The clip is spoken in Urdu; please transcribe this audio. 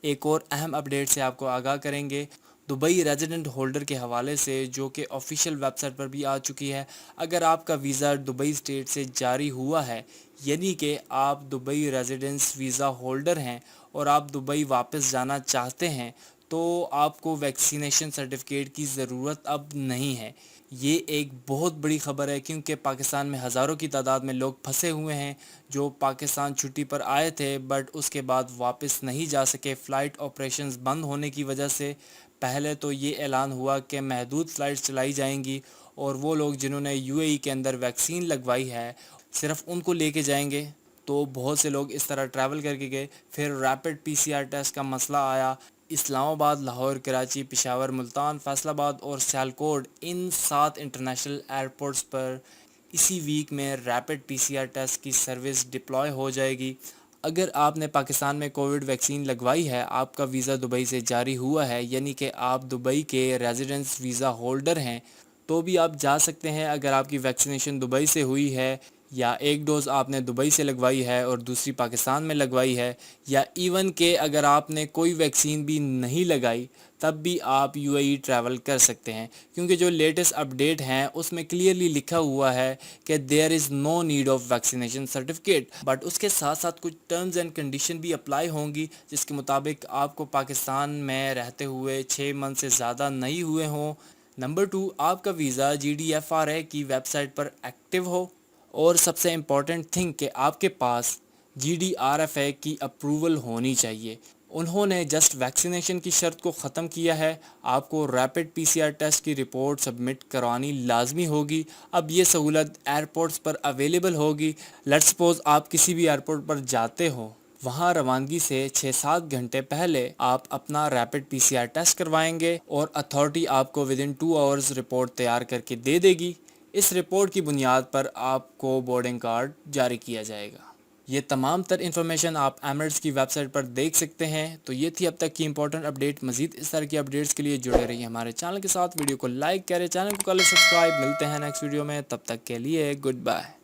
ایک اور اہم اپڈیٹ سے آپ کو آگاہ کریں گے دبئی ریزیڈنٹ ہولڈر کے حوالے سے، جو کہ آفیشیل ویب سائٹ پر بھی آ چکی ہے۔ اگر آپ کا ویزا دبئی اسٹیٹ سے جاری ہوا ہے، یعنی کہ آپ دبئی ریزیڈنس ویزا ہولڈر ہیں اور آپ دبئی واپس جانا چاہتے ہیں، تو آپ کو ویکسینیشن سرٹیفکیٹ کی ضرورت اب نہیں ہے۔ یہ ایک بہت بڑی خبر ہے، کیونکہ پاکستان میں ہزاروں کی تعداد میں لوگ پھنسے ہوئے ہیں جو پاکستان چھٹی پر آئے تھے بٹ اس کے بعد واپس نہیں جا سکے فلائٹ آپریشنز بند ہونے کی وجہ سے۔ پہلے تو یہ اعلان ہوا کہ محدود فلائٹس چلائی جائیں گی اور وہ لوگ جنہوں نے یو اے ای کے اندر ویکسین لگوائی ہے صرف ان کو لے کے جائیں گے۔ تو بہت سے لوگ اس طرح ٹریول کر کے گئے۔ پھر ریپڈ پی سی آر ٹیسٹ کا مسئلہ آیا۔ اسلام آباد، لاہور، کراچی، پشاور، ملتان، فیصل آباد اور سیالکوٹ، ان 7 انٹرنیشنل ایئرپورٹس پر اسی ویک میں ریپڈ پی سی آر ٹیسٹ کی سروس ڈپلوائے ہو جائے گی۔ اگر آپ نے پاکستان میں کووڈ ویکسین لگوائی ہے، آپ کا ویزا دبئی سے جاری ہوا ہے، یعنی کہ آپ دبئی کے ریزیڈنس ویزا ہولڈر ہیں، تو بھی آپ جا سکتے ہیں اگر آپ کی ویکسینیشن دبئی سے ہوئی ہے، یا ایک ڈوز آپ نے دبئی سے لگوائی ہے اور دوسری پاکستان میں لگوائی ہے، یا ایون کہ اگر آپ نے کوئی ویکسین بھی نہیں لگائی تب بھی آپ یو اے ای ٹریول کر سکتے ہیں، کیونکہ جو لیٹسٹ اپڈیٹ ہیں اس میں کلیئرلی لکھا ہوا ہے کہ there is no need of vaccination certificate, but اس کے ساتھ ساتھ کچھ ٹرمز اینڈ کنڈیشن بھی اپلائی ہوں گی، جس کے مطابق آپ کو پاکستان میں رہتے ہوئے 6 منتھ سے زیادہ نہیں ہوئے ہوں۔ نمبر 2، آپ کا visa G D F R A کی ویب سائٹ پر ایکٹیو ہو، اور سب سے امپورٹنٹ تھنگ کہ آپ کے پاس G D R F A کی اپروول ہونی چاہیے۔ انہوں نے جسٹ ویکسینیشن کی شرط کو ختم کیا ہے۔ آپ کو ریپڈ پی سی آر ٹیسٹ کی رپورٹ سبمٹ کروانی لازمی ہوگی۔ اب یہ سہولت ایئرپورٹس پر اویلیبل ہوگی۔ لیٹس سپوز آپ کسی بھی ایئرپورٹ پر جاتے ہو، وہاں روانگی سے 6-7 گھنٹے پہلے آپ اپنا ریپڈ پی سی آر ٹیسٹ کروائیں گے اور اتھارٹی آپ کو ودن 2 آورز رپورٹ تیار کر کے دے دے گی۔ اس رپورٹ کی بنیاد پر آپ کو بورڈنگ کارڈ جاری کیا جائے گا۔ یہ تمام تر انفارمیشن آپ ایمریٹس کی ویب سائٹ پر دیکھ سکتے ہیں۔ تو یہ تھی اب تک کی امپورٹنٹ اپڈیٹ۔ مزید اس طرح کی اپڈیٹس کے لیے جڑے رہیے ہمارے چینل کے ساتھ، ویڈیو کو لائک کریں، چینل کو کر لیں سبسکرائب۔ ملتے ہیں نیکسٹ ویڈیو میں، تب تک کے لیے گڈ بائے۔